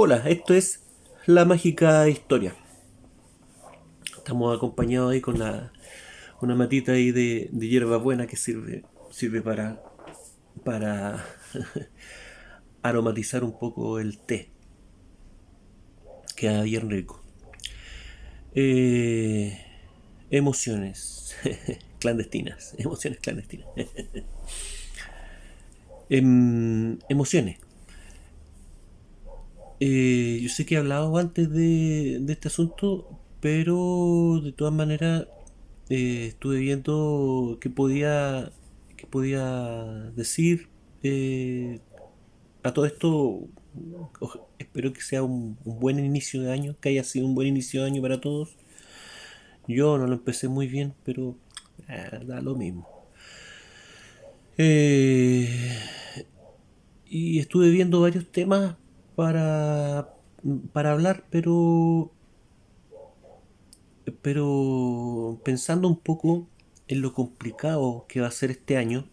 Hola, esto es La Mágica Historia. Estamos acompañados ahí con una matita ahí de hierba buena que sirve para aromatizar un poco el té. Queda bien rico. Eh, Emociones clandestinas. Emociones clandestinas. Emociones. Yo sé que he hablado antes de este asunto, pero de todas maneras estuve viendo qué podía decir. A todo esto, espero que sea un buen inicio de año, que haya sido un buen inicio de año para todos. Yo no lo empecé muy bien, pero da lo mismo. Eh, y estuve viendo varios temas para, para hablar, pero pensando un poco en lo complicado que va a ser este año.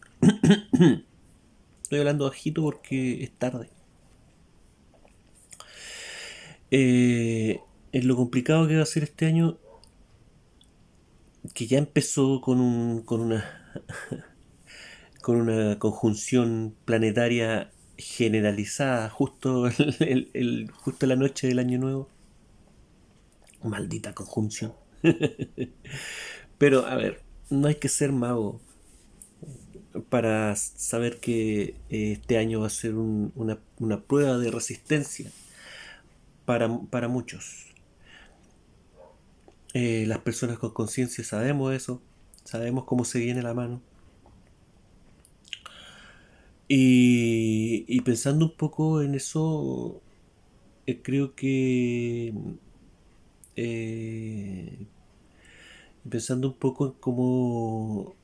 Estoy hablando bajito porque es tarde. Eh, en lo complicado que va a ser este año, que ya empezó con una conjunción planetaria generalizada justo, justo la noche del año nuevo. Maldita conjunción. Pero a ver, no hay que ser mago para saber que este año va a ser una prueba de resistencia para muchos. Las personas con conciencia sabemos eso, sabemos cómo se viene la mano. Y pensando un poco en eso, creo que eh, pensando un poco en cómo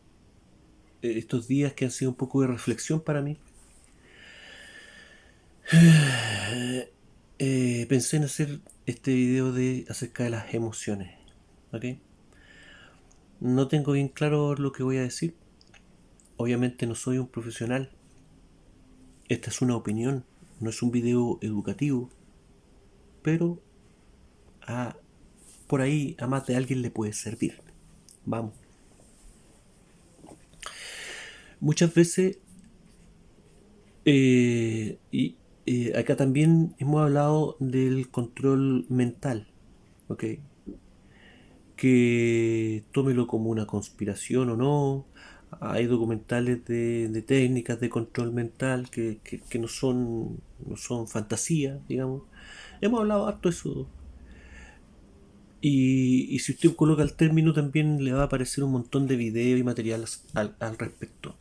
estos días que han sido un poco de reflexión para mí, pensé en hacer este video acerca de las emociones. ¿Ok? No tengo bien claro lo que voy a decir. Obviamente no soy un profesional. Esta es una opinión, no es un video educativo, pero a, por ahí a más de alguien le puede servir. Vamos. Muchas veces, acá también hemos hablado del control mental, ¿ok? Que tómelo como una conspiración o no. Hay documentales de técnicas de control mental que no son fantasía, digamos. Hemos hablado harto de eso. Y si usted coloca el término también le va a aparecer un montón de videos y materiales al respecto.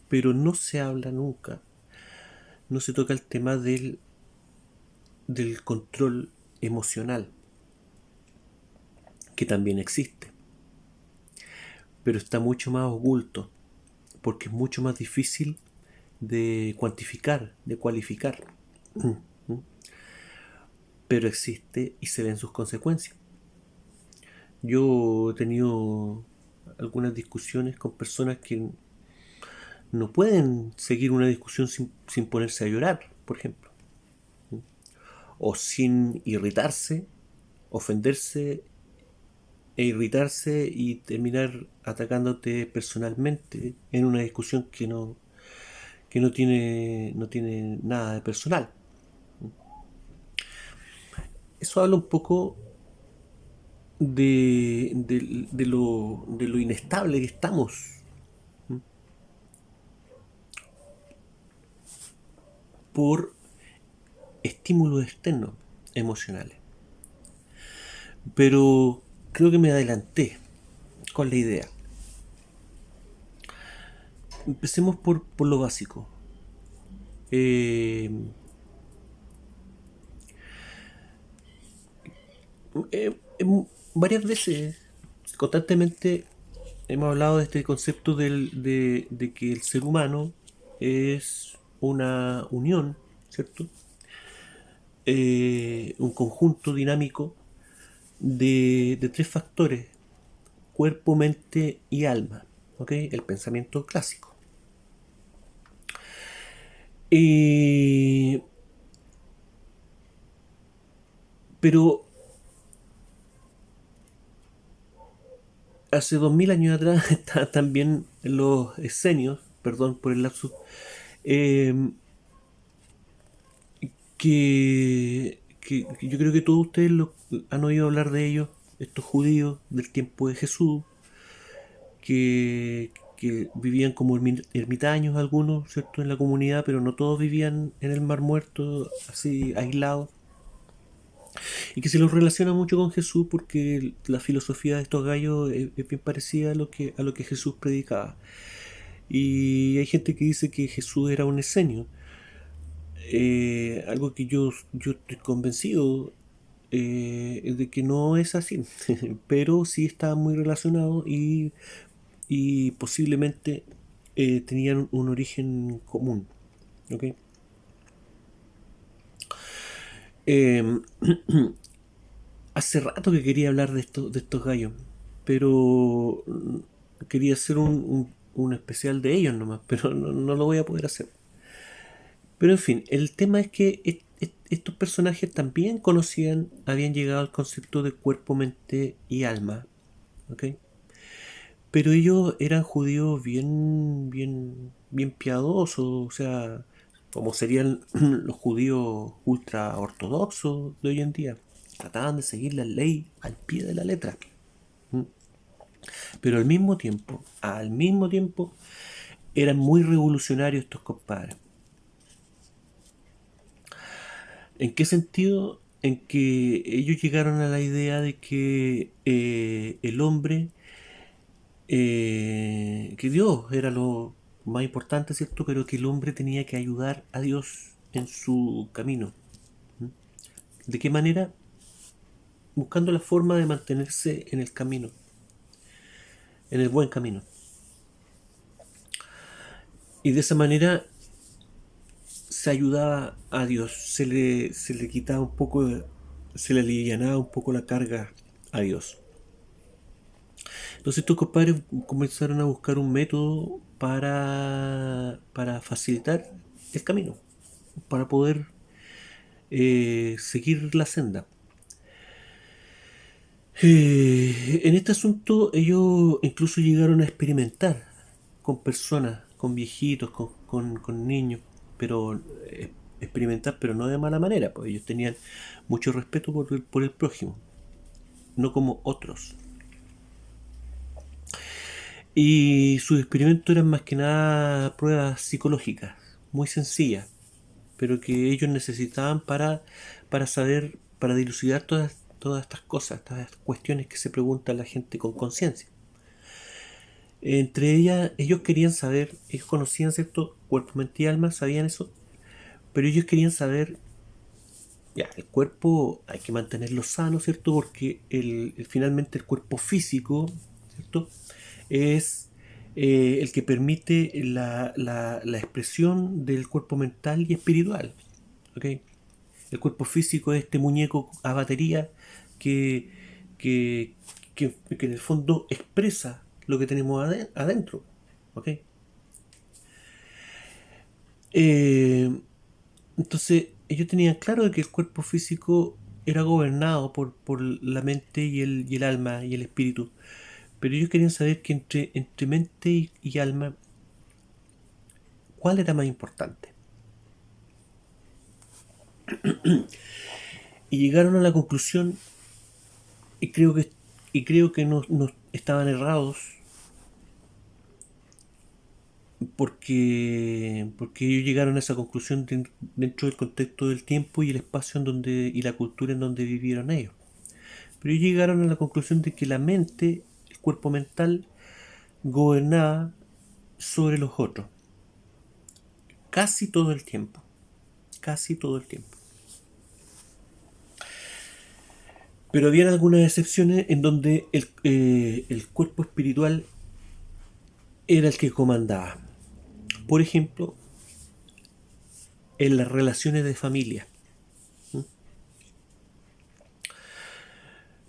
Pero no se habla nunca, no se toca el tema del control emocional, que también existe, pero está mucho más oculto, porque es mucho más difícil de cuantificar, de cualificar, pero existe y se ven sus consecuencias. Yo he tenido algunas discusiones con personas que no pueden seguir una discusión sin ponerse a llorar, por ejemplo, o sin irritarse, ofenderse e irritarse y terminar atacándote personalmente en una discusión que no tiene nada de personal. Eso habla un poco de lo inestable que estamos por estímulos externos emocionales. Pero creo que me adelanté con la idea. Empecemos por lo básico. Eh, eh, Varias veces, constantemente, hemos hablado de este concepto de que el ser humano es una unión, ¿cierto? Un conjunto dinámico de tres factores: cuerpo, mente y alma. ¿Ok? El pensamiento clásico. Y Pero hace 2000 años atrás estaban también los esenios, perdón por el lapsus, eh, que yo creo que todos ustedes han oído hablar de ellos, estos judíos del tiempo de Jesús, que vivían como ermitaños algunos, ¿cierto?, en la comunidad, pero no todos vivían en el Mar Muerto, así aislados, y que se los relaciona mucho con Jesús porque la filosofía de estos gallos es bien parecida a lo que Jesús predicaba. Y hay gente que dice que Jesús era un esenio, algo que yo estoy convencido de que no es así, pero sí está muy relacionado y posiblemente tenían un origen común. ¿Ok? Eh, Hace rato que quería hablar de estos gallos, pero quería hacer un especial de ellos nomás, pero no lo voy a poder hacer. Pero en fin, el tema es que estos personajes también conocían, habían llegado al concepto de cuerpo, mente y alma, ¿ok? Pero ellos eran judíos bien piadosos, o sea, como serían los judíos ultra ortodoxos de hoy en día. Trataban de seguir la ley al pie de la letra. ¿Mm? Pero al mismo tiempo, eran muy revolucionarios estos compadres. ¿En qué sentido? En que ellos llegaron a la idea de que el hombre, que Dios era lo más importante, ¿cierto? Pero que el hombre tenía que ayudar a Dios en su camino. ¿Mm? ¿De qué manera? Buscando la forma de mantenerse en el camino, en el buen camino. Y de esa manera se ayudaba a Dios, se le quitaba un poco, se le alivianaba un poco la carga a Dios. Entonces estos compadres comenzaron a buscar un método para facilitar el camino, para poder seguir la senda. En este asunto ellos incluso llegaron a experimentar con personas, con viejitos, con niños, pero experimentar, pero no de mala manera, pues ellos tenían mucho respeto por el prójimo, no como otros. Y sus experimentos eran más que nada pruebas psicológicas, muy sencillas, pero que ellos necesitaban para saber, para dilucidar todas estas cosas, estas cuestiones que se pregunta la gente con conciencia. Entre ellas, ellos querían saber, ellos conocían, ¿cierto?, cuerpo, mente y alma, sabían eso, pero ellos querían saber, ya, el cuerpo hay que mantenerlo sano, ¿cierto? Porque finalmente el cuerpo físico, ¿cierto?, es el que permite la expresión del cuerpo mental y espiritual, ¿ok? El cuerpo físico es este muñeco a batería que, que, que en el fondo expresa lo que tenemos adentro, ¿ok? Eh, entonces, ellos tenían claro de que el cuerpo físico era gobernado por la mente y el alma y el espíritu. Pero ellos querían saber que entre mente y alma, ¿cuál era más importante? Y llegaron a la conclusión, y creo que, y creo que no estaban errados, porque ellos llegaron a esa conclusión dentro del contexto del tiempo y el espacio en donde, y la cultura en donde vivieron ellos. Pero ellos llegaron a la conclusión de que la mente, el cuerpo mental, gobernaba sobre los otros. Casi todo el tiempo. Casi todo el tiempo. Pero había algunas excepciones en donde el cuerpo espiritual era el que comandaba. Por ejemplo, en las relaciones de familia.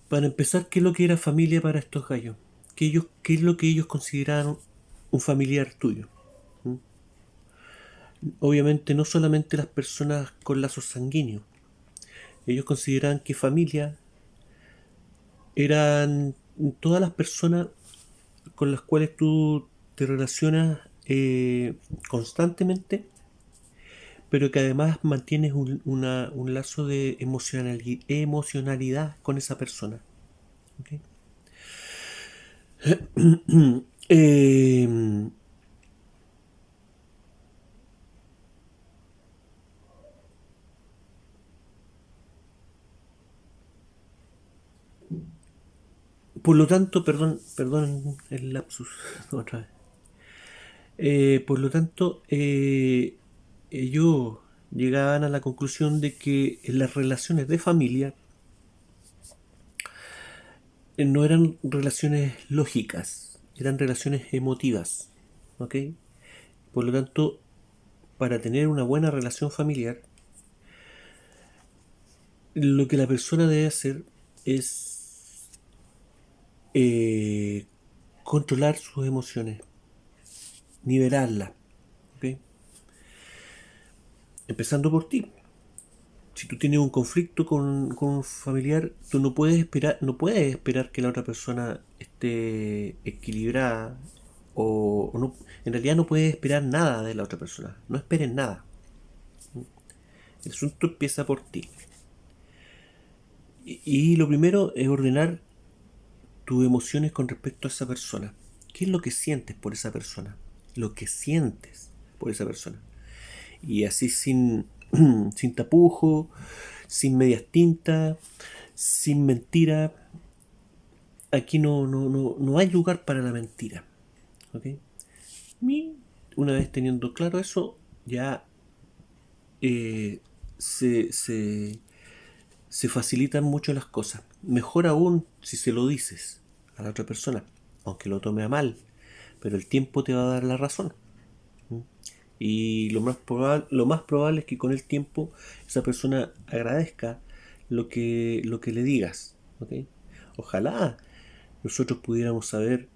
Para empezar, ¿qué es lo que era familia para estos gallos? ¿Qué es lo que ellos consideraron un familiar tuyo? ¿Mm? Obviamente no solamente las personas con lazos sanguíneos, Ellos consideran que familia eran todas las personas con las cuales tú te relacionas constantemente, pero que además mantienes un lazo de emocionalidad con esa persona. ¿Ok? Eh, por lo tanto, perdón el lapsus otra vez. Por lo tanto, ellos llegaban a la conclusión de que las relaciones de familia no eran relaciones lógicas, eran relaciones emotivas. ¿Ok? Por lo tanto, para tener una buena relación familiar, lo que la persona debe hacer es eh, controlar sus emociones, nivelarlas. ¿Ok? Empezando por ti. Si tú tienes un conflicto con un familiar, tú no puedes esperar que la otra persona esté equilibrada o no, en realidad no puedes esperar nada de la otra persona. No esperes nada. El asunto empieza por ti. Y lo primero es ordenar tus emociones con respecto a esa persona. ¿Qué es lo que sientes por esa persona? Lo que sientes por esa persona. Y así sin tapujo, sin medias tintas, sin mentira. Aquí no hay lugar para la mentira. ¿Ok? Y una vez teniendo claro eso, ya eh, se, se, se facilitan mucho las cosas. Mejor aún si se lo dices a la otra persona, aunque lo tome a mal, pero el tiempo te va a dar la razón. Y lo más probable es que con el tiempo esa persona agradezca lo que le digas. ¿Ok? Ojalá nosotros pudiéramos saber,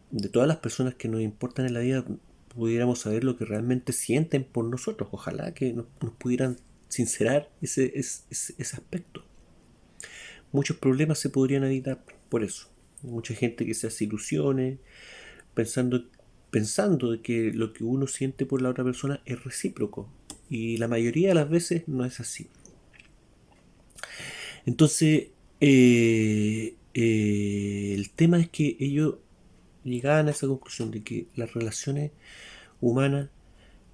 de todas las personas que nos importan en la vida, pudiéramos saber lo que realmente sienten por nosotros. Ojalá que nos pudieran sincerar ese aspecto. Muchos problemas se podrían evitar por eso. Mucha gente que se hace ilusiones, pensando, pensando de que lo que uno siente por la otra persona es recíproco. Y la mayoría de las veces no es así. Entonces, el tema es que ellos llegaban a esa conclusión de que las relaciones humanas,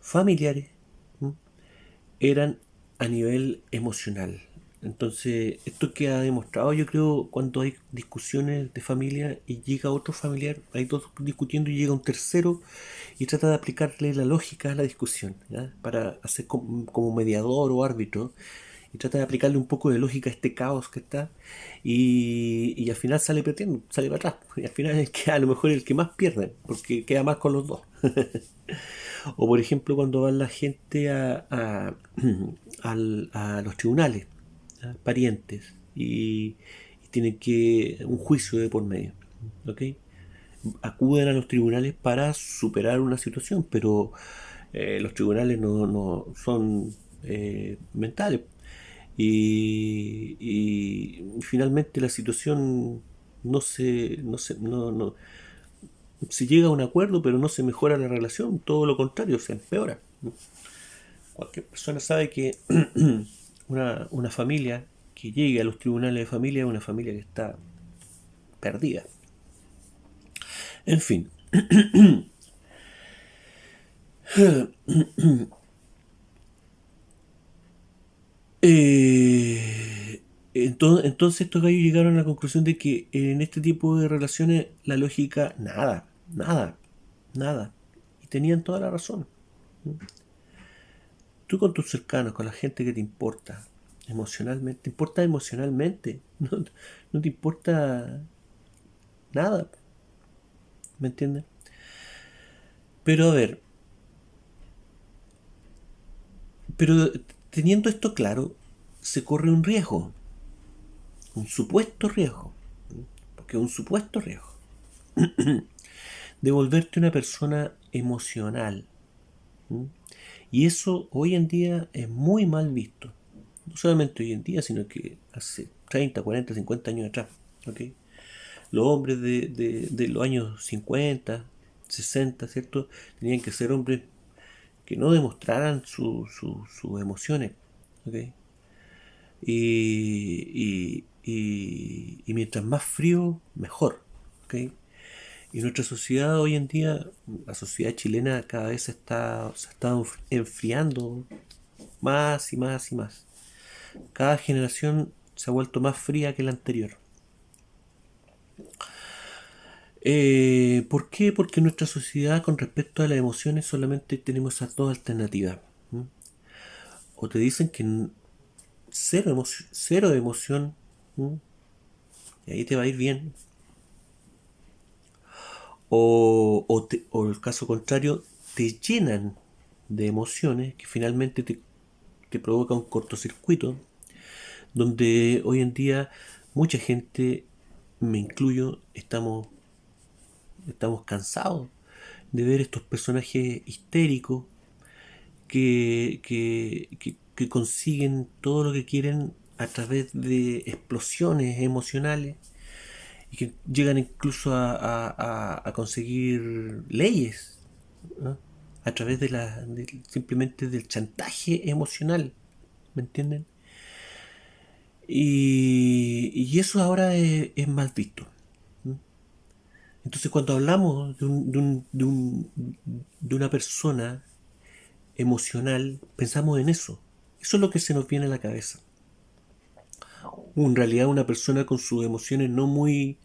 familiares, ¿m? eran a nivel emocional. Entonces, esto queda demostrado, yo creo, cuando hay discusiones de familia y llega otro familiar, hay dos discutiendo y llega un tercero y trata de aplicarle la lógica a la discusión, ¿ya? Para hacer como mediador o árbitro y trata de aplicarle un poco de lógica a este caos que está y al final sale perdiendo, sale para atrás. Y al final es que a lo mejor el que más pierde, porque queda más con los dos. O por ejemplo cuando va la gente a los tribunales, ¿ya? Parientes, y tienen que un juicio de por medio. ¿Ok? Acuden a los tribunales para superar una situación, pero los tribunales no son mentales. Y finalmente la situación se llega a un acuerdo, pero no se mejora la relación, todo lo contrario, se empeora. Cualquier persona sabe que una familia que llegue a los tribunales de familia es una familia que está perdida. En fin, entonces estos gallos llegaron a la conclusión de que en este tipo de relaciones la lógica, nada, nada, nada. Y tenían toda la razón. Tú con tus cercanos, con la gente que te importa emocionalmente, no te importa nada, ¿me entiendes? Pero a ver, pero teniendo esto claro, se corre un riesgo, un supuesto riesgo, porque es un supuesto riesgo, de volverte una persona emocional. ¿M? Y eso hoy en día es muy mal visto. no solamente hoy en día, sino que hace 30, 40, 50 años atrás. ¿Ok? Los hombres de los años 50, 60, ¿cierto? Tenían que ser hombres que no demostraran sus emociones. ¿Ok? Y mientras más frío, mejor. ¿Ok? Y nuestra sociedad hoy en día, la sociedad chilena cada vez se está enfriando más y más y más. Cada generación se ha vuelto más fría que la anterior. ¿Por qué? Porque en nuestra sociedad con respecto a las emociones solamente tenemos esas dos alternativas. ¿Mm? O te dicen que cero emoción, ¿mm? Y ahí te va a ir bien. O el caso contrario, te llenan de emociones que finalmente te provoca un cortocircuito, donde hoy en día mucha gente, me incluyo, estamos cansados de ver estos personajes histéricos que consiguen todo lo que quieren a través de explosiones emocionales y que llegan incluso a conseguir leyes, ¿no? A través simplemente del chantaje emocional, ¿me entienden? Y eso ahora es mal visto. Entonces cuando hablamos de una persona emocional, pensamos en eso. Eso es lo que se nos viene a la cabeza. En realidad una persona con sus emociones no muy,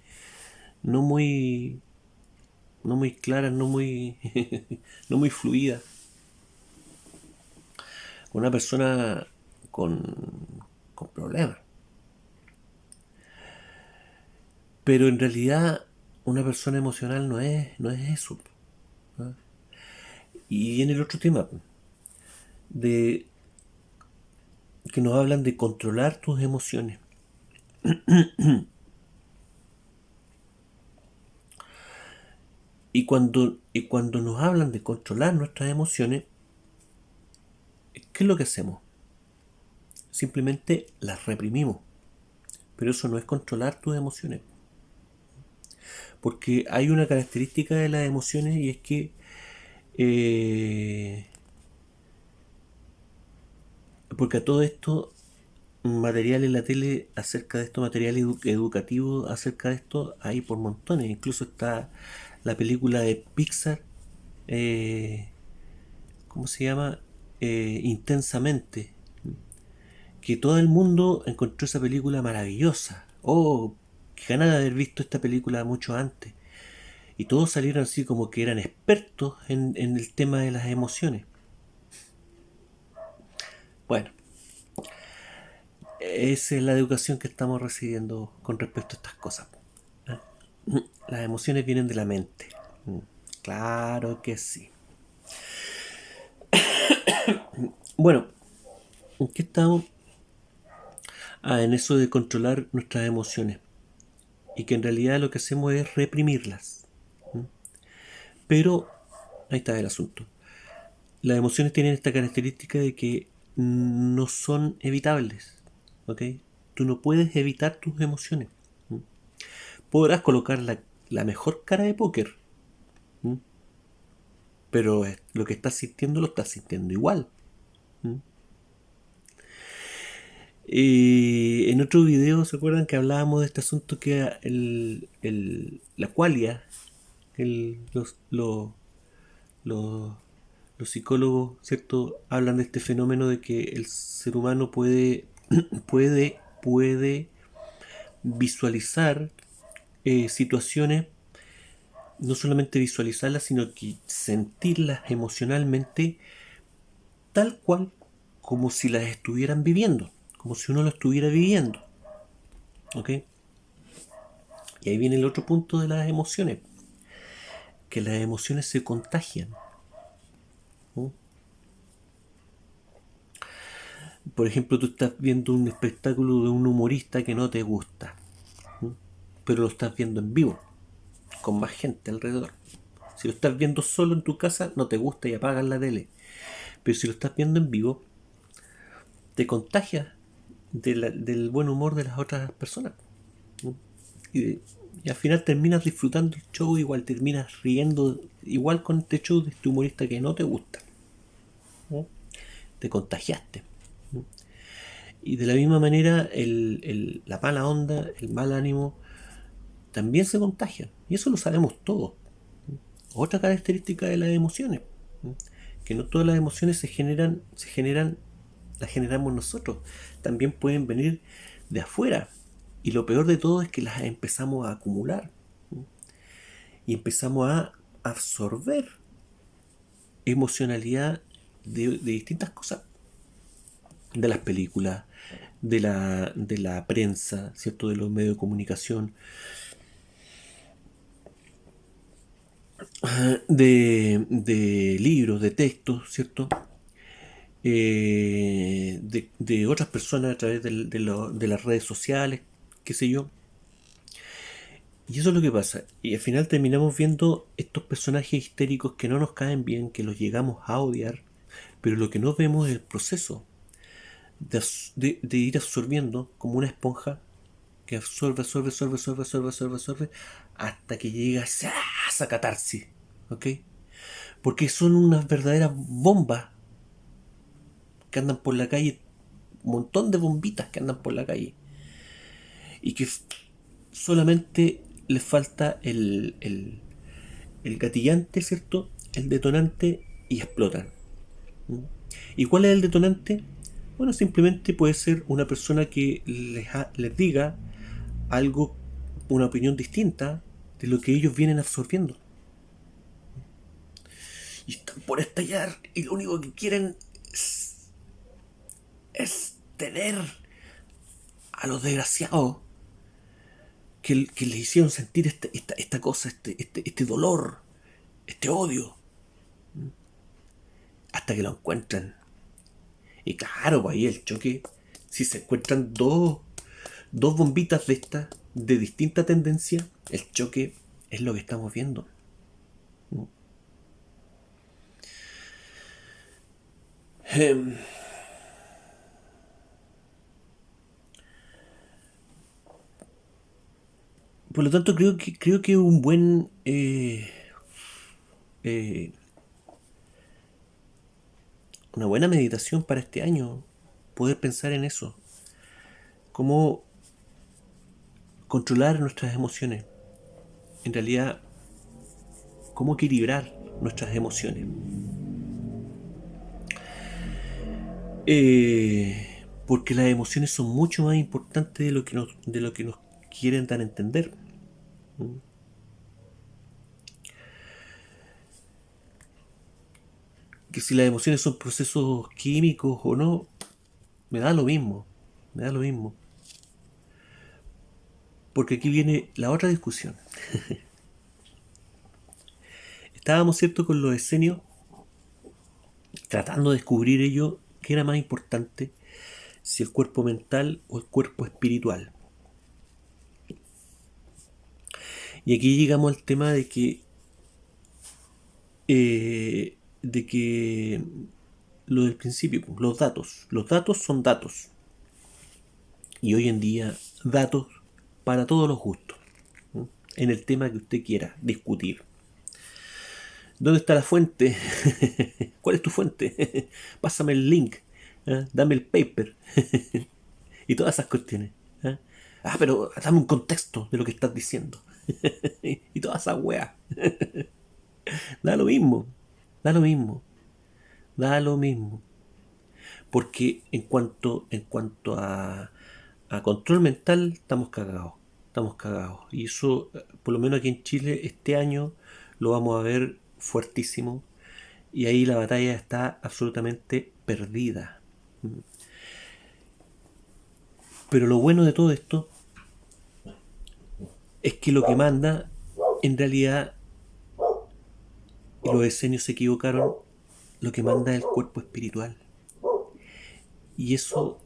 no muy claras, no muy fluidas. Una persona con, con problemas. Pero en realidad una persona emocional no es eso. ¿No? Y en el otro tema, de que nos hablan de controlar tus emociones. Y cuando nos hablan de controlar nuestras emociones, ¿qué es lo que hacemos? Simplemente las reprimimos. Pero eso no es controlar tus emociones. Porque hay una característica de las emociones y es que eh, porque a todo esto material en la tele acerca de esto, material educativo acerca de esto, hay por montones. Incluso está la película de Pixar, eh, ¿cómo se llama? Intensamente, que todo el mundo encontró esa película maravillosa. Oh, qué ganas de haber visto esta película mucho antes. Y todos salieron así como que eran expertos en el tema de las emociones. Bueno, esa es la educación que estamos recibiendo con respecto a estas cosas. ¿Eh? Las emociones vienen de la mente. Claro que sí. Bueno, ¿en qué estamos? En eso de controlar nuestras emociones. Y que en realidad lo que hacemos es reprimirlas. Pero, ahí está el asunto. Las emociones tienen esta característica de que no son evitables. ¿Ok? Tú no puedes evitar tus emociones. Podrás colocar la mejor cara de póker. Pero lo que estás sintiendo lo estás sintiendo igual. En otro video, ¿se acuerdan que hablábamos de este asunto que la qualia, los, los psicólogos, ¿cierto? Hablan de este fenómeno de que el ser humano puede visualizar situaciones, no solamente visualizarlas, sino que sentirlas emocionalmente tal cual como si las estuvieran viviendo, como si uno lo estuviera viviendo. ¿Ok? Y ahí viene el otro punto de las emociones, que las emociones se contagian. ¿No? Por ejemplo, tú estás viendo un espectáculo de un humorista que no te gusta, ¿no? Pero lo estás viendo en vivo, con más gente alrededor. Si lo estás viendo solo en tu casa, no te gusta y apagas la tele. Pero si lo estás viendo en vivo, te contagia del buen humor de las otras personas. ¿No? Y al final terminas disfrutando el show, igual terminas riendo, igual con este show de este humorista que no te gusta. ¿No? Te contagiaste. ¿No? Y de la misma manera, la mala onda, el mal ánimo, también se contagia. Y eso lo sabemos todos. Otra característica de las emociones, ¿no? Que no todas las emociones las generamos nosotros. También pueden venir de afuera. Y lo peor de todo es que las empezamos a acumular, ¿no? Y empezamos a absorber emocionalidad de distintas cosas. De las películas, de la prensa, ¿cierto? De los medios de comunicación, de libros, de textos, ¿cierto? De otras personas a través de las redes sociales, qué sé yo. Y eso es lo que pasa. Y al final terminamos viendo estos personajes histéricos que no nos caen bien, que los llegamos a odiar, pero lo que no vemos es el proceso de ir absorbiendo como una esponja que absorbe, absorbe, absorbe, absorbe, absorbe, absorbe, absorbe, hasta que llega a esa catarsis. ¿Ok? Porque son unas verdaderas bombas que andan por la calle, un montón de bombitas que andan por la calle, y que solamente les falta el gatillante, ¿cierto? El detonante y explotan. ¿Mm? ¿Y cuál es el detonante? Bueno, simplemente puede ser una persona que les diga algo, una opinión distinta de lo que ellos vienen absorbiendo. Y están por estallar y lo único que quieren es tener a los desgraciados que les hicieron sentir esta cosa, este dolor, este odio, hasta que lo encuentran. Y claro, pues ahí el choque, si se encuentran dos bombitas de estas, de distinta tendencia, el choque es lo que estamos viendo. Eh, por lo tanto, creo que un buen eh, una buena meditación para este año, poder pensar en eso, cómo controlar nuestras emociones, en realidad, cómo equilibrar nuestras emociones. Porque las emociones son mucho más importantes de lo que nos quieren dar a entender. Que si las emociones son procesos químicos o no, me da lo mismo. Me da lo mismo. Porque aquí viene la otra discusión. Estábamos, ¿cierto?, con los esenios tratando de descubrir ello, qué era más importante, si el cuerpo mental o el cuerpo espiritual. Y aquí llegamos al tema de que lo del principio, los datos son datos. Y hoy en día, datos para todos los gustos, ¿no? En el tema que usted quiera discutir. ¿Dónde está la fuente? ¿Cuál es tu fuente? Pásame el link. ¿Eh? Dame el paper. Y todas esas cuestiones. ¿Eh? Pero dame un contexto de lo que estás diciendo. Y todas esas weas. Da lo mismo. Da lo mismo. Da lo mismo. Porque en cuanto a control mental, estamos cagados. Estamos cagados. Y eso, por lo menos aquí en Chile, este año lo vamos a ver fuertísimo. Y ahí la batalla está absolutamente perdida. Pero lo bueno de todo esto es que lo que manda, en realidad, y los esenios se equivocaron, lo que manda es el cuerpo espiritual. Y eso,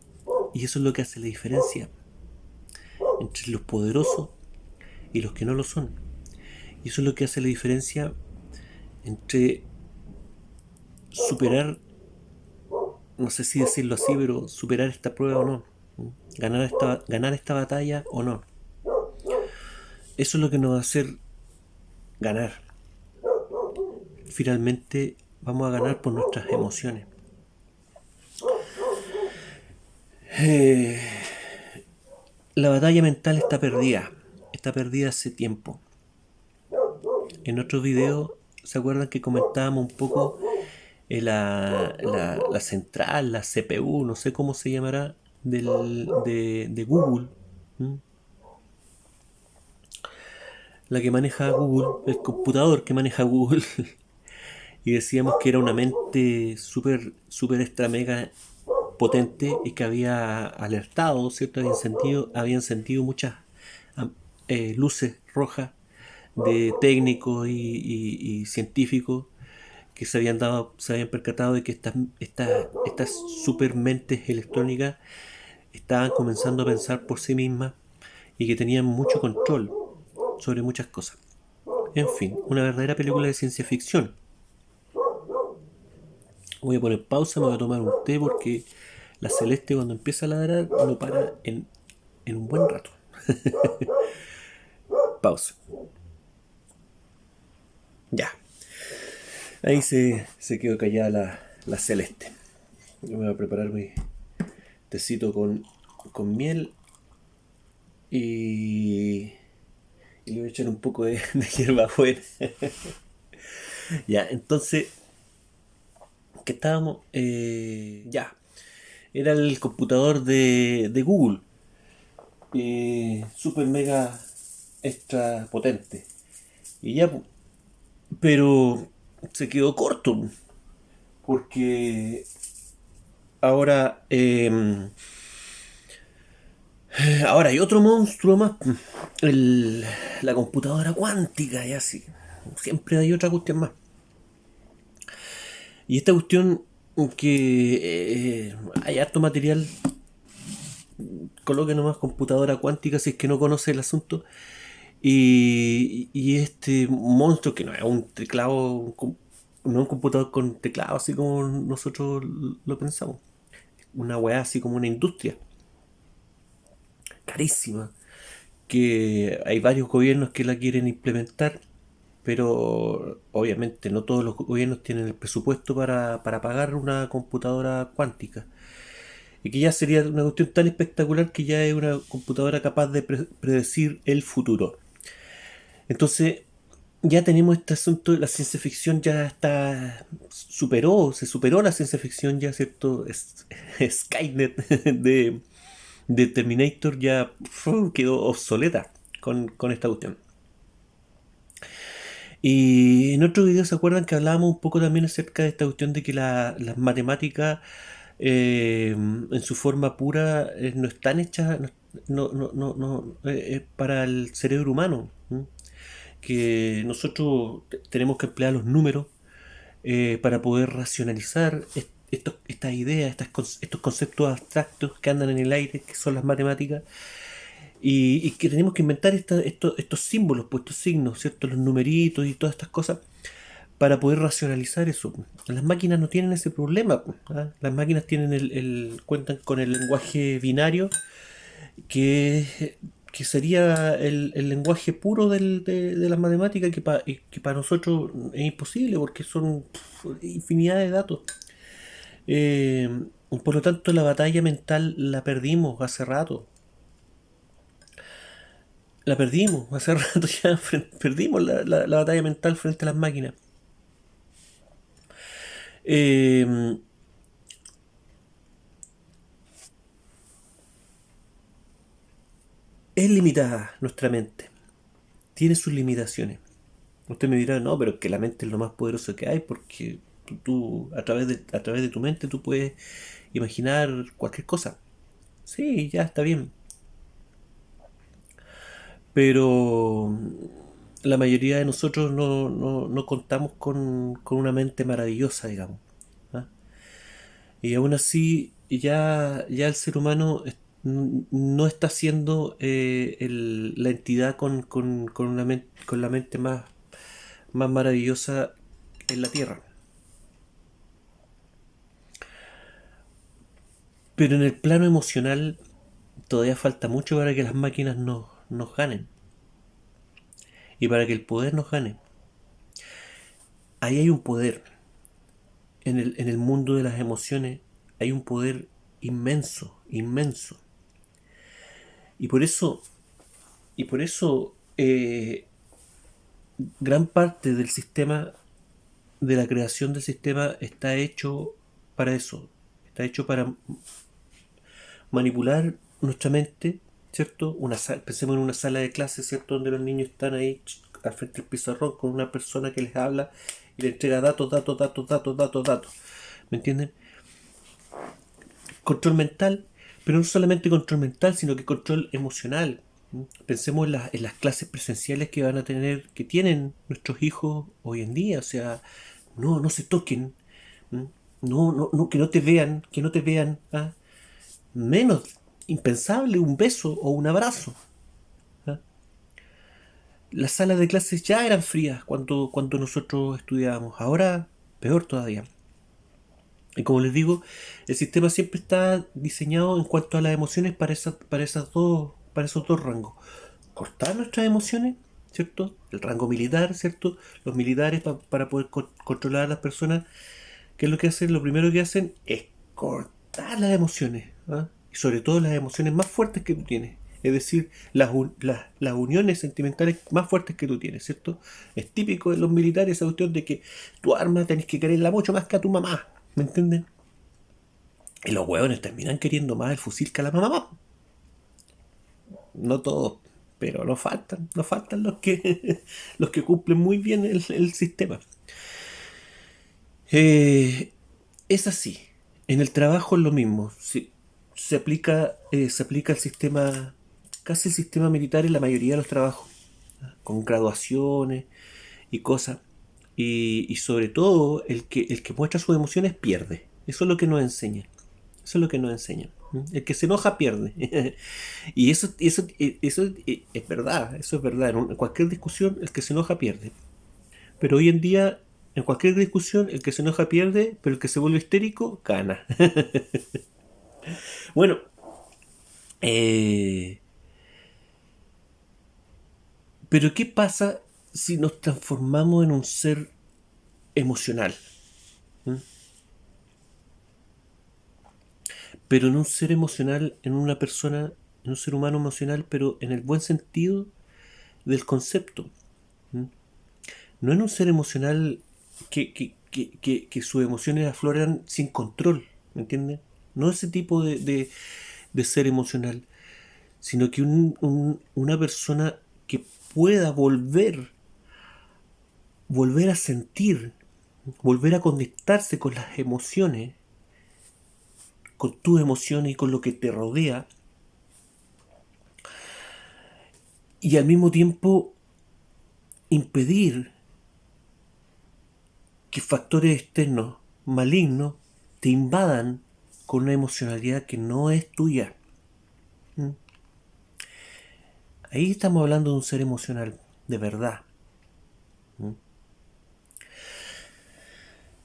y eso es lo que hace la diferencia entre los poderosos y los que no lo son. Y eso es lo que hace la diferencia entre superar, no sé si decirlo así, pero superar esta prueba o no. ganar esta batalla o no. Eso es lo que nos va a hacer ganar. Finalmente vamos a ganar por nuestras emociones. Eh, la batalla mental está perdida hace tiempo. En otro video, ¿se acuerdan que comentábamos un poco la central, la CPU, no sé cómo se llamará, de Google? ¿Mm? La que maneja Google, el computador que maneja Google. Y decíamos que era una mente súper, súper extra mega potente y que había alertado, ¿cierto? Habían sentido muchas luces rojas de técnicos y científicos que se habían percatado de que estas super mentes electrónicas estaban comenzando a pensar por sí mismas y que tenían mucho control sobre muchas cosas. En fin, una verdadera película de ciencia ficción. Voy a poner pausa, me voy a tomar un té porque la celeste cuando empieza a ladrar no para en un buen rato. Pausa. Ya. Ahí se quedó callada la celeste. Yo me voy a preparar mi tecito con miel y le voy a echar un poco de hierbabuena. Ya, entonces, ¿qué estábamos? Ya, era el computador de Google. Super mega extra potente. Y ya, pero se quedó corto. Porque ahora, ahora hay otro monstruo más. El, la computadora cuántica y así. Siempre hay otra cuestión más. Y esta cuestión que hay harto material, coloque nomás computadora cuántica si es que no conoce el asunto. Y este monstruo que no es un teclado, no es un computador con teclado así como nosotros lo pensamos. Una weá así como una industria carísima, que hay varios gobiernos que la quieren implementar, pero obviamente no todos los gobiernos tienen el presupuesto para pagar una computadora cuántica. Y que ya sería una cuestión tan espectacular que ya es una computadora capaz de predecir el futuro. Entonces, ya tenemos este asunto de la ciencia ficción, ya se superó la ciencia ficción, ya, ¿cierto? Skynet de Terminator ya quedó obsoleta con esta cuestión. Y en otro video se acuerdan que hablábamos un poco también acerca de esta cuestión de que las matemáticas en su forma pura no están hechas para el cerebro humano. ¿M? Que nosotros tenemos que emplear los números para poder racionalizar estas ideas, estos conceptos abstractos que andan en el aire, que son las matemáticas, y que tenemos que inventar estos símbolos, pues estos signos, ¿cierto? Los numeritos y todas estas cosas para poder racionalizar eso. Las máquinas no tienen ese problema. ¿Ah? Las máquinas tienen cuentan con el lenguaje binario que, que sería el lenguaje puro de las matemáticas que para nosotros es imposible porque son infinidad de datos. Eh, por lo tanto, la batalla mental la perdimos hace rato. La perdimos hace rato ya. Perdimos la batalla mental frente a las máquinas. Eh, es limitada nuestra mente. Tiene sus limitaciones. Usted me dirá, no, pero es que la mente es lo más poderoso que hay porque a través de tu mente tú puedes imaginar cualquier cosa. Sí, ya está bien. Pero la mayoría de nosotros no contamos con una mente maravillosa, digamos. ¿Ah? Y aún así, ya el ser humano no está siendo la entidad con la mente más maravillosa en la Tierra. Pero en el plano emocional todavía falta mucho para que las máquinas nos ganen y para que el poder nos gane. Ahí hay un poder. En el mundo de las emociones hay un poder inmenso, inmenso. Y por eso, y por eso gran parte del sistema, de la creación del sistema, está hecho para eso. Está hecho para manipular nuestra mente, ¿cierto? Pensemos en una sala de clases, ¿cierto? Donde los niños están ahí al frente del pizarrón con una persona que les habla y le entrega datos, datos, datos, datos, datos, datos. ¿Me entienden? Control mental, pero no solamente control mental, sino que control emocional. Pensemos en las clases presenciales que van a tener, que tienen nuestros hijos hoy en día. O sea, no se toquen, no, que no te vean, que no te vean. ¿Ah? Menos impensable un beso o un abrazo. ¿Ah? Las salas de clases ya eran frías cuando nosotros estudiábamos. Ahora, peor todavía. Y como les digo, el sistema siempre está diseñado en cuanto a las emociones para esos dos rangos. Cortar nuestras emociones, ¿cierto? El rango militar, ¿cierto? Los militares para poder controlar a las personas, ¿qué es lo que hacen? Lo primero que hacen es cortar las emociones, ¿ah? Y sobre todo las emociones más fuertes que tú tienes. Es decir, las uniones sentimentales más fuertes que tú tienes, ¿cierto? Es típico de los militares esa cuestión de que tu arma tenés que quererla mucho más que a tu mamá. ¿Me entienden? Y los hueones terminan queriendo más el fusil que a la mamá. No todos, pero no faltan los que los que cumplen muy bien el sistema. Eh, es así. En el trabajo es lo mismo. Se aplica el sistema, casi el sistema militar en la mayoría de los trabajos, con graduaciones y cosas. Y sobre todo, el que muestra sus emociones pierde. Eso es lo que nos enseña. Eso es lo que nos enseñan. El que se enoja pierde. Y eso es verdad. Eso es verdad. En cualquier discusión, el que se enoja pierde. Pero hoy en día, en cualquier discusión, el que se enoja pierde, pero el que se vuelve histérico gana. Bueno, eh, pero ¿qué pasa si nos transformamos en un ser emocional? ¿Mm? Pero en un ser emocional, en una persona, en un ser humano emocional, pero en el buen sentido del concepto. ¿Mm? No en un ser emocional que sus emociones afloran sin control, ¿me entiendes? No ese tipo de ser emocional, sino que una persona que pueda volver a sentir, volver a conectarse con las emociones, con tus emociones y con lo que te rodea, y al mismo tiempo impedir que factores externos malignos te invadan con una emocionalidad que no es tuya. ¿Mm? Ahí estamos hablando de un ser emocional, de verdad. ¿Mm?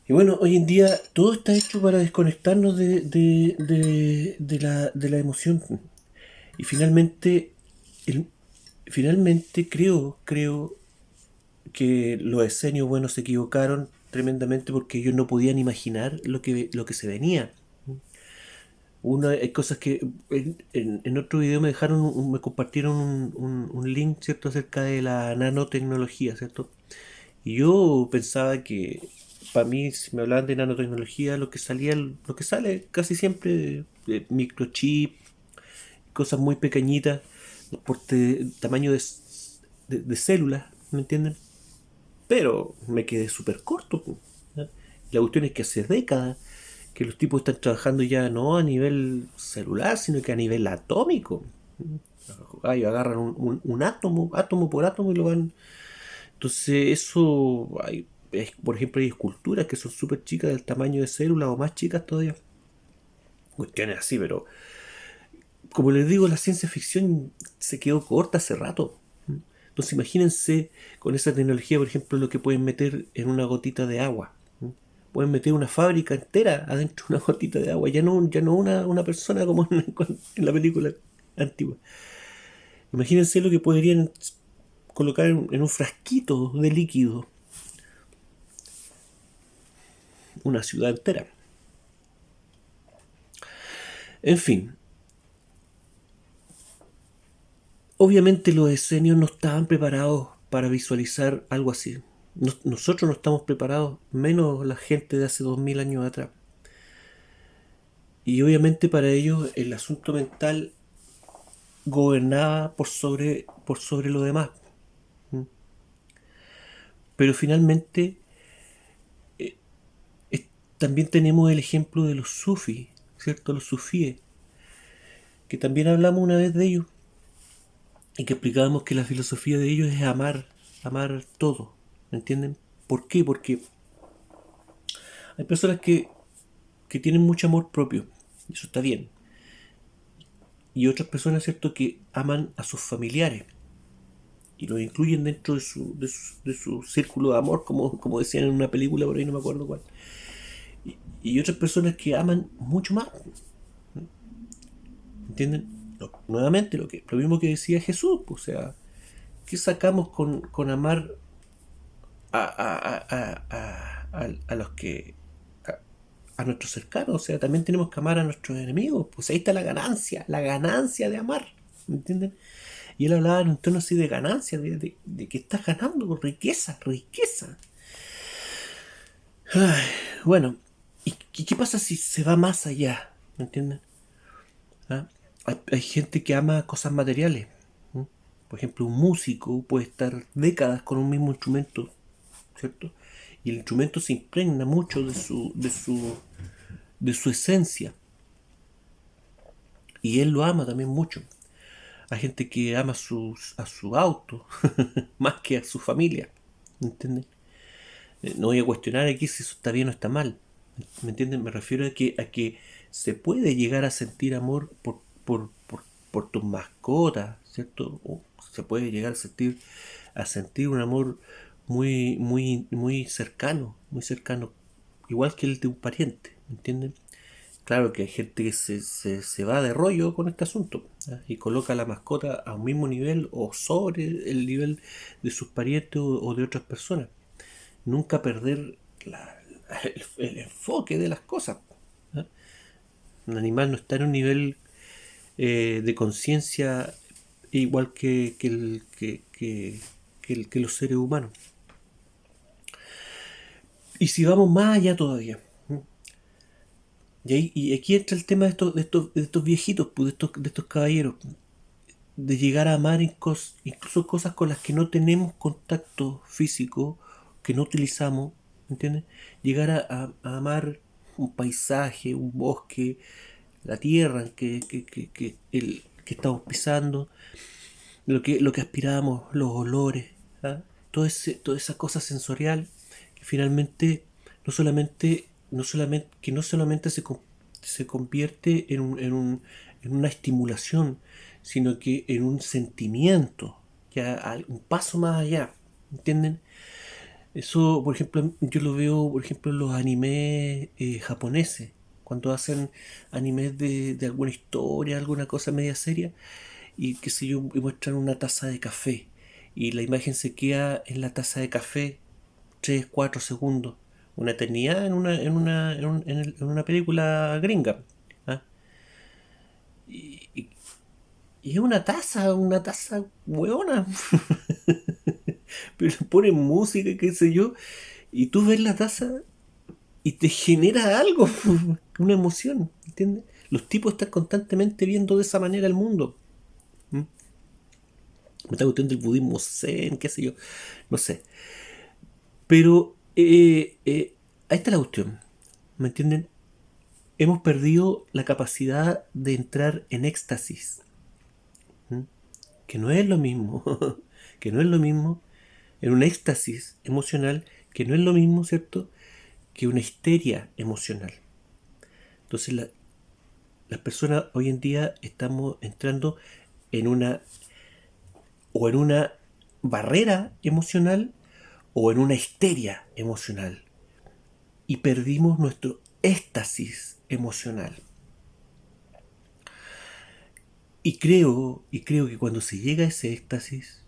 Y bueno, hoy en día todo está hecho para desconectarnos de la emoción. Y el- finalmente creo que los esenios buenos se equivocaron tremendamente porque ellos no podían imaginar lo que se venía. Hay cosas que en otro video me dejaron, me compartieron un link, ¿cierto?, acerca de la nanotecnología, ¿cierto? Y yo pensaba que, para mí, si me hablaban de nanotecnología, lo que sale casi siempre de microchip, cosas muy pequeñitas, tamaño de células, ¿me entienden? Pero me quedé súper corto. ¿Ya? La cuestión es que hace décadas que los tipos están trabajando ya no a nivel celular, sino que a nivel atómico. Ay, agarran un átomo por átomo y lo van. Entonces, por ejemplo, hay esculturas que son súper chicas del tamaño de células o más chicas todavía. Cuestiones así, pero como les digo, la ciencia ficción se quedó corta hace rato. Entonces, imagínense con esa tecnología, por ejemplo, lo que pueden meter en una gotita de agua. Pueden meter una fábrica entera adentro de una gotita de agua. Ya no una persona como en la película. antigua. Imagínense lo que podrían colocar en un frasquito de líquido una ciudad entera. En fin, obviamente los esenios no estaban preparados para visualizar algo así. Nosotros no estamos preparados, menos la gente de hace 2000 años atrás. Y obviamente para ellos el asunto mental gobernaba por sobre lo demás. Pero finalmente también tenemos el ejemplo de los sufis, ¿cierto? Los sufíes, que también hablamos una vez de ellos y que explicábamos que la filosofía de ellos es amar todo, ¿me entienden? ¿Por qué? Porque hay personas que tienen mucho amor propio, y eso está bien, y otras personas, ¿cierto?, que aman a sus familiares y los incluyen dentro de su círculo de amor, como decían en una película, por ahí no me acuerdo cuál. Y otras personas que aman mucho más, ¿entienden? Nuevamente, lo mismo que decía Jesús, o sea, ¿qué sacamos con amar a los que a nuestros cercanos? O sea, también tenemos que amar a nuestros enemigos. Pues ahí está la ganancia de amar, ¿me entienden? Y él hablaba en un tono así de ganancia, de que estás ganando riqueza, riqueza. Ay, bueno, ¿y qué pasa si se va más allá? ¿Me entienden? ¿Ah? Hay gente que ama cosas materiales. ¿Mm? Por ejemplo, un músico puede estar décadas con un mismo instrumento, ¿cierto? Y el instrumento se impregna mucho de su esencia. Y él lo ama también mucho. Hay gente que ama a su auto más que a su familia. ¿Me entienden? No voy a cuestionar aquí si eso está bien o está mal. ¿Me entienden? Me refiero a que se puede llegar a sentir amor por tus mascotas, ¿cierto? O se puede llegar a sentir un amor muy cercano, igual que el de un pariente, ¿me entienden? Claro que hay gente que se va de rollo con este asunto, ¿ya? Y coloca a la mascota a un mismo nivel o sobre el nivel de sus parientes o de otras personas. Nunca perder el enfoque de las cosas, ¿ya? Un animal no está en un nivel de conciencia igual que los seres humanos. Y si vamos más allá todavía, y aquí entra el tema de estos viejitos, pues, de estos caballeros, de llegar a amar incluso cosas con las que no tenemos contacto físico, que no utilizamos, ¿entiendes? Llegar a amar un paisaje, un bosque, la tierra que estamos pisando, lo que aspiramos, los olores, ¿ah? Toda esa cosa sensorial que finalmente no solamente se convierte en una estimulación, sino que en un sentimiento, ya un paso más allá, ¿entienden? Eso, por ejemplo, yo lo veo, por ejemplo, en los animes japoneses, cuando hacen animes de alguna historia, alguna cosa media seria, y qué sé yo, y muestran una taza de café, y la imagen se queda en la taza de café 3 4 segundos, una eternidad en una película gringa. ¿Ah? Y, y- y es una taza hueona, pero le ponen música, qué sé yo, y tú ves la taza y te genera algo, una emoción, ¿entiendes? Los tipos están constantemente viendo de esa manera el mundo. ¿Mm? Me está gustando el budismo zen, qué sé yo, no sé. Pero ahí está la cuestión, ¿me entienden? Hemos perdido la capacidad de entrar en éxtasis, ¿Mm? Que no es lo mismo, que no es lo mismo, en un éxtasis emocional, que no es lo mismo, ¿cierto?, que una histeria emocional. Entonces las personas hoy en día estamos entrando en en una barrera emocional o en una histeria emocional y perdimos nuestro éxtasis emocional. Y creo que cuando se llega a ese éxtasis,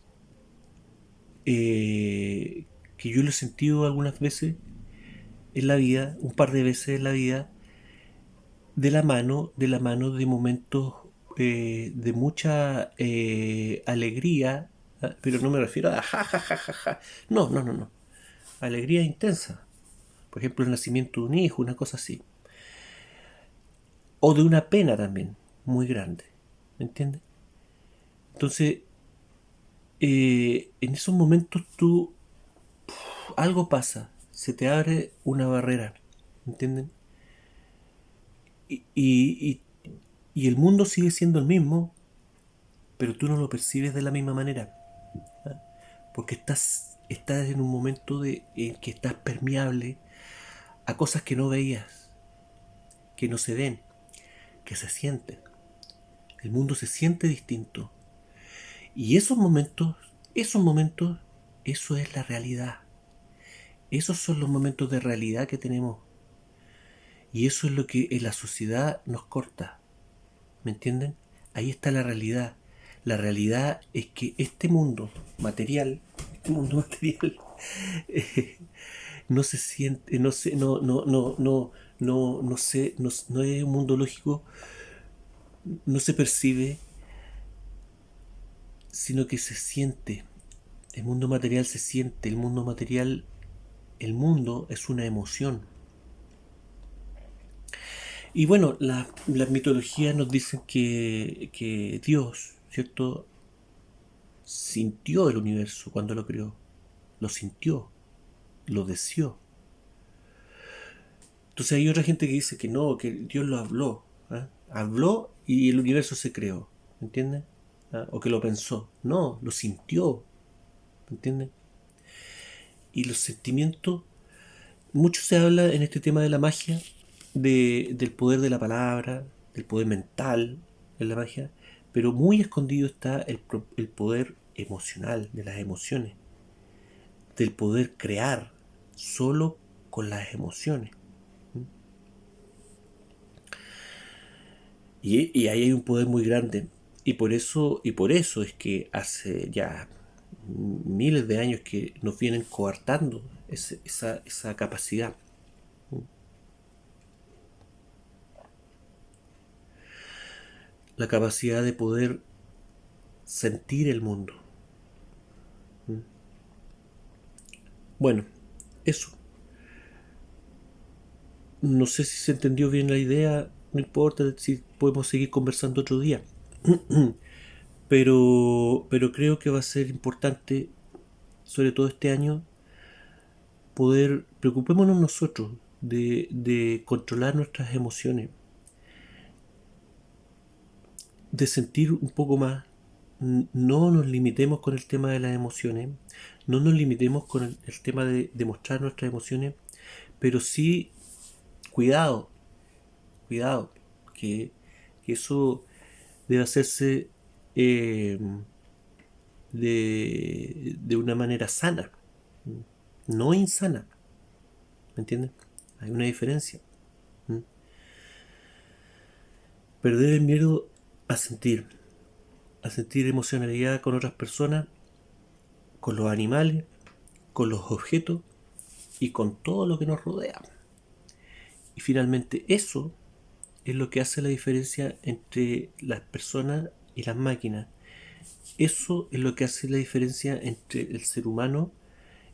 que yo lo he sentido algunas veces en la vida, un par de veces en la vida, de momentos de mucha alegría, pero no me refiero a ja, ja, ja, ja, ja. No, no, no, no. Alegría intensa. Por ejemplo, el nacimiento de un hijo, una cosa así. O de una pena también, muy grande. ¿Me entiendes? Entonces, en esos momentos algo pasa, se te abre una barrera, ¿entienden? Y y el mundo sigue siendo el mismo, pero tú no lo percibes de la misma manera, porque estás en un momento en que estás permeable a cosas que no veías, que no se ven, que se sienten. El mundo se siente distinto. Y esos momentos, eso es la realidad. Esos son los momentos de realidad que tenemos. Y eso es lo que en la sociedad nos corta. ¿Me entienden? Ahí está la realidad. La realidad es que este mundo material, eh, no se siente, no se, no, no, no, no, no, no sé, no es un mundo lógico, no se percibe, sino que se siente. El mundo material se siente, el mundo material, el mundo es una emoción. Y bueno, las mitologías nos dicen que Dios, ¿cierto? Sintió el universo cuando lo creó. Lo sintió, lo deseó. Entonces hay otra gente que dice que no, que Dios lo habló. ¿Ah? Habló y el universo se creó. ¿Me entiendes? ¿Ah? O que lo pensó. No, lo sintió. ¿Me entiendes? Y los sentimientos, mucho se habla en este tema de la magia, del poder de la palabra, del poder mental en la magia, pero muy escondido está el poder emocional, de las emociones, del poder crear solo con las emociones. Y ahí hay un poder muy grande. Y por eso es que hace ya miles de años que nos vienen coartando esa capacidad. La capacidad de poder sentir el mundo. Bueno, eso. No sé si se entendió bien la idea. No importa si podemos seguir conversando otro día. Pero creo que va a ser importante, sobre todo este año, poder, preocupémonos nosotros de controlar nuestras emociones, de sentir un poco más. No nos limitemos con el tema de las emociones, no nos limitemos con el tema de demostrar nuestras emociones, pero sí, cuidado, cuidado, que, que eso debe hacerse eh, de una manera sana, no insana, ¿me entiendes? Hay una diferencia. Perder el miedo a sentir, a sentir emocionalidad con otras personas, con los animales, con los objetos y con todo lo que nos rodea. Y finalmente eso es lo que hace la diferencia entre las personas y las máquinas. Eso es lo que hace la diferencia entre el ser humano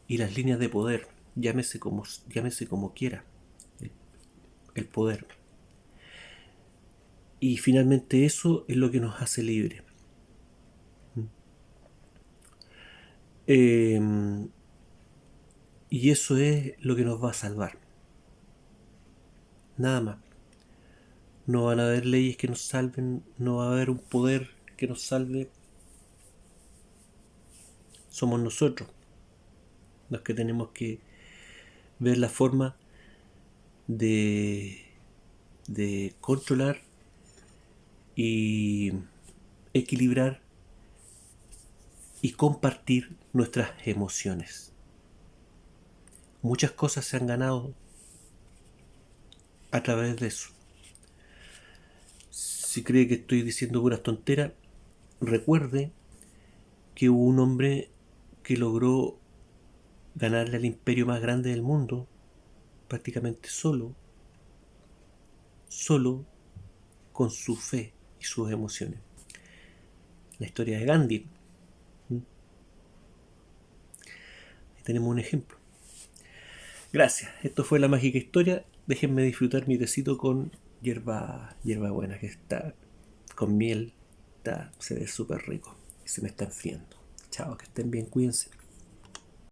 y las líneas de poder. Llámese como quiera, el poder. Y finalmente eso es lo que nos hace libres. Eh, y eso es lo que nos va a salvar. Nada más. No van a haber leyes que nos salven, no va a haber un poder que nos salve. Somos nosotros los que tenemos que ver la forma de, de controlar y equilibrar y compartir nuestras emociones. Muchas cosas se han ganado a través de eso. si cree que estoy diciendo puras tonteras, recuerde que hubo un hombre que logró ganarle al imperio más grande del mundo prácticamente solo con su fe y sus emociones. La historia de Gandhi. Ahí tenemos un ejemplo. Gracias. Esto fue la mágica historia. Déjenme disfrutar mi tecito con hierba buena, que está con miel. Se ve súper rico. Y se me está enfriando. Chao, que estén bien, cuídense.